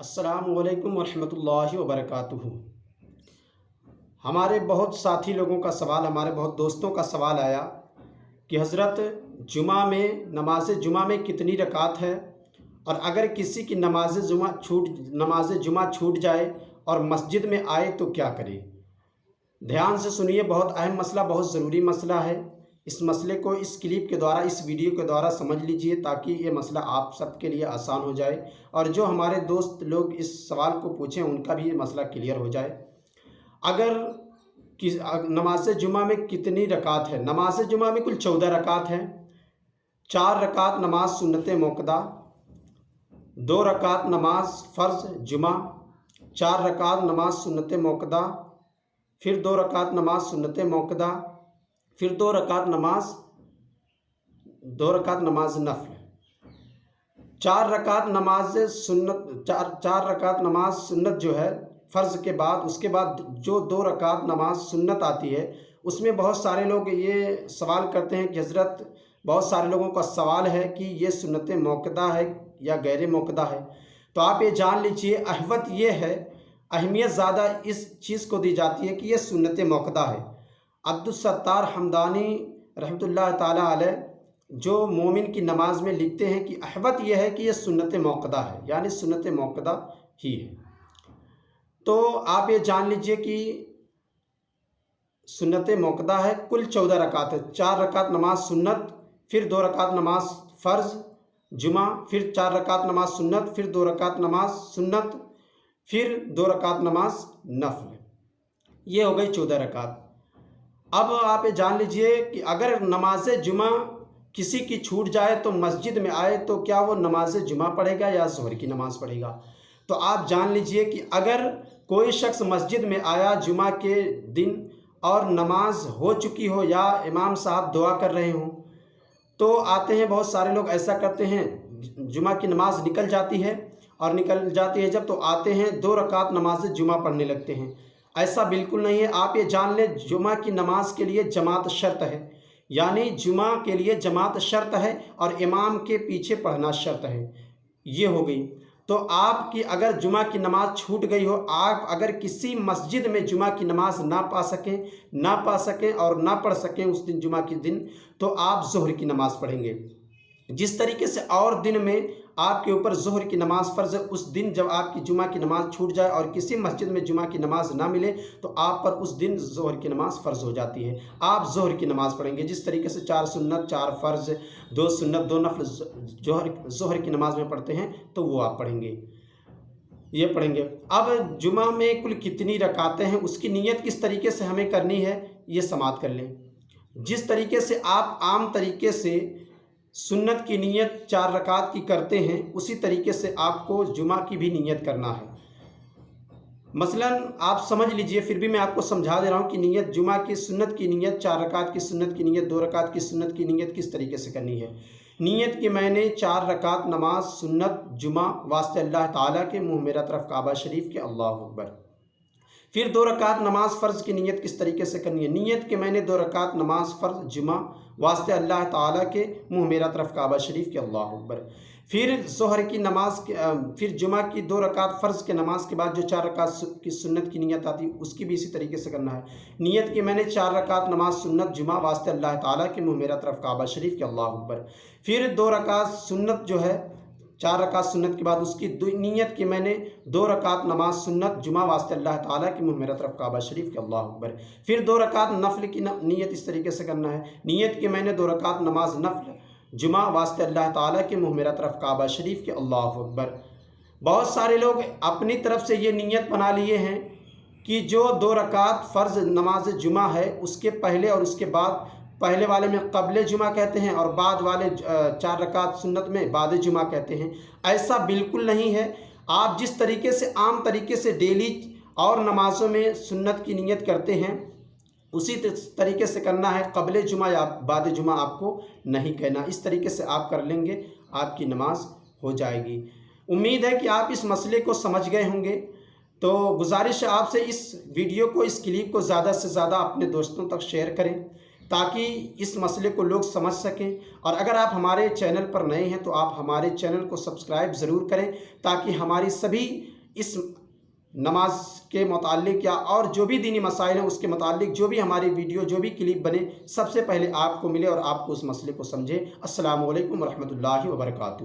अस्सलाम वालेकुम वरहमतुल्लाहि वबरकातुहू। हमारे बहुत साथी लोगों का सवाल, हमारे बहुत दोस्तों का सवाल आया कि हज़रत नमाज जुमा में कितनी रकात है, और अगर किसी की नमाज जुमा छूट जाए और मस्जिद में आए तो क्या करे। ध्यान से सुनिए, बहुत अहम मसला, बहुत ज़रूरी मसला है। इस मसले को इस क्लिप के द्वारा, इस वीडियो के द्वारा समझ लीजिए ताकि ये मसला आप सबके लिए आसान हो जाए और जो हमारे दोस्त लोग इस सवाल को पूछें उनका भी ये मसला क्लियर हो जाए। अगर नमाज जुमा में कितनी रकात है? नमाज जुमा में कुल 14 रकात हैं। 4 रकात नमाज सुन्नत मौक़दा, 2 रकात नमाज फ़र्ज़ जुमा, 4 रकात नमाज सुन्नत मौक़दा, फिर 2 रकात नमाज सुन्नत मौक़दा, फिर 2 रकात नमाज नफ़ल, 4 रकात नमाज सुन्नत, 4 रकात नमाज सुन्नत जो है फ़र्ज़ के बाद, उसके बाद जो 2 रकात नमाज सुन्नत आती है उसमें बहुत सारे लोग ये सवाल करते हैं कि हज़रत, बहुत सारे लोगों का सवाल है कि ये सुन्नत मौक़दा है या गैर मौक़दा है। तो आप ये जान लीजिए, अहवत ये है, अहमियत ज़्यादा इस चीज़ को दी जाती है कि ये सुन्नत मौक़दा है। अब्दुल सत्तार हमदानी रहमतुल्लाह ताला अलैह जो मोमिन की नमाज में लिखते हैं कि अहवत यह है कि यह सुन्नत मौक़दा है, यानी सुन्नत मौक़दा ही है। तो आप ये जान लीजिए कि सुन्नत मौक़दा है। कुल 14 रकात है। 4 रकात नमाज सुन्नत, फिर 2 रकात नमाज फ़र्ज़ जुमा, फिर 4 रकात नमाज सुन्नत, फिर 2 रकात नमाज सुन्नत, फिर 2 रकात नमाज नफ़ल। ये हो गई 14 रकात। अब आप ये जान लीजिए कि अगर नमाज जुमा किसी की छूट जाए तो मस्जिद में आए तो क्या वो नमाज जुमा पढ़ेगा या ज़ोहर की नमाज़ पढ़ेगा। तो आप जान लीजिए कि अगर कोई शख्स मस्जिद में आया जुमा के दिन और नमाज हो चुकी हो या इमाम साहब दुआ कर रहे हों, तो आते हैं, बहुत सारे लोग ऐसा करते हैं, जुमा की नमाज निकल जाती है और निकल जाती है जब, तो आते हैं 2 रकात नमाज जुमा पढ़ने लगते हैं। ऐसा बिल्कुल नहीं है। आप ये जान लें, जुमा की नमाज के लिए जमात शर्त है, यानी जुमा के लिए जमात शर्त है और इमाम के पीछे पढ़ना शर्त है। ये हो गई। तो आपकी अगर जुमा की नमाज छूट गई हो, आप अगर किसी मस्जिद में जुमा की नमाज ना पा सकें और ना पढ़ सकें उस दिन जुमा के दिन, तो आप ज़ोहर की नमाज़ पढ़ेंगे। जिस तरीके से और दिन में आपके ऊपर ज़ोहर की नमाज़ फ़र्ज़ है, उस दिन जब आपकी जुमा की नमाज़ छूट जाए और किसी मस्जिद में जुमा की नमाज़ ना मिले तो आप पर उस दिन ज़ोहर की नमाज़ फ़र्ज़ हो जाती है। आप ज़ोहर की नमाज़ पढ़ेंगे। जिस तरीके से 4 सुन्नत, 4 फ़र्ज़, 2 सुन्नत, 2 नफ़ल ज़ोहर की नमाज़ में पढ़ते हैं, तो वो आप पढ़ेंगे, ये पढ़ेंगे। अब जुमा में कुल कितनी रकातें हैं, उसकी नीयत किस तरीके से हमें करनी है, ये समाअत कर लें। जिस तरीके से आप आम तरीके से सुन्नत की नीयत 4 रकात की करते हैं, उसी तरीके से आपको जुमा की भी नीयत करना है। मसलन आप समझ लीजिए, फिर भी मैं आपको समझा दे रहा हूँ कि नीयत जुमा की सुन्नत की नीयत, 4 रकात की सुन्नत की नीयत, 2 रकात की सुन्नत की नीयत किस तरीके से करनी है। नीयत कि मैंने 4 रकात नमाज सुन्नत जुमा वास्ते अल्लाह ताला के, मुँह मेरा तरफ काबा शरीफ के, अल्लाह अकबर। फिर 2 रकात नमाज फ़र्ज़ की नीयत किस तरीके से करनी है। नीयत कि मैंने 2 रकात नमाज फ़र्ज़ जुमा वास्ते अल्लाह ताला के, मुँह मेरा तरफ काबा शरीफ के, अल्लाह अकबर। फिर ज़ोहर की नमाज, फिर जुमा की 2 रकात फ़र्ज़ के नमाज के बाद जो 4 रकात की सुन्नत की नीयत आती है, उसकी भी इसी तरीके से करना है। नीयत कि मैंने 4 रकात नमाज सुन्नत जुमा वास्ते अल्लाह ताला के, मुँह मेरा तरफ काबा शरीफ के, अल्लाह अकबर। फिर 2 रकात सुन्नत जो है, 4 रकात सुन्नत के बाद उसकी नीयत कि मैंने 2 रकात नमाज सुन्नत जुमा वास्ते अल्लाह ताला की, मुँह मेरा तरफ काबा शरीफ के, अल्लाह अकबर। फिर 2 रकात नफ़ल की नीयत इस तरीके से करना है। नीयत कि मैंने 2 रकात नमाज नफ़ल जुमा वास्ते अल्लाह ताला के, मुँह मेरा तरफ काबा शरीफ के, अल्लाह अकबर। बहुत सारे लोग अपनी तरफ से ये नीयत बना लिए हैं कि जो 2 रकात फ़र्ज़ नमाज जुमा है उसके पहले और उसके बाद, पहले वाले में क़ब्ले जुमा कहते हैं और बाद वाले 4 रकात सुन्नत में बाद जुमा कहते हैं। ऐसा बिल्कुल नहीं है। आप जिस तरीके से आम तरीके से डेली और नमाज़ों में सुन्नत की नीयत करते हैं, उसी तरीके से करना है। क़ब्ले जुमा या बाद जुमा आपको नहीं कहना। इस तरीके से आप कर लेंगे, आपकी नमाज हो जाएगी। उम्मीद है कि आप इस मसले को समझ गए होंगे। तो गुजारिश है आपसे, इस वीडियो को, इस क्लिप को ज़्यादा से ज़्यादा अपने दोस्तों तक शेयर करें تاکہ اس مسئلے کو لوگ سمجھ سکیں۔ اور اگر آپ ہمارے چینل پر نئے ہیں تو آپ ہمارے چینل کو سبسکرائب ضرور کریں، تاکہ ہماری سبھی اس نماز کے متعلق یا اور جو بھی دینی مسائل ہیں اس کے متعلق جو بھی ہماری ویڈیو جو بھی کلپ بنے سب سے پہلے آپ کو ملے اور آپ کو اس مسئلے کو سمجھیں۔ السلام علیکم ورحمۃ اللہ وبرکاتہ۔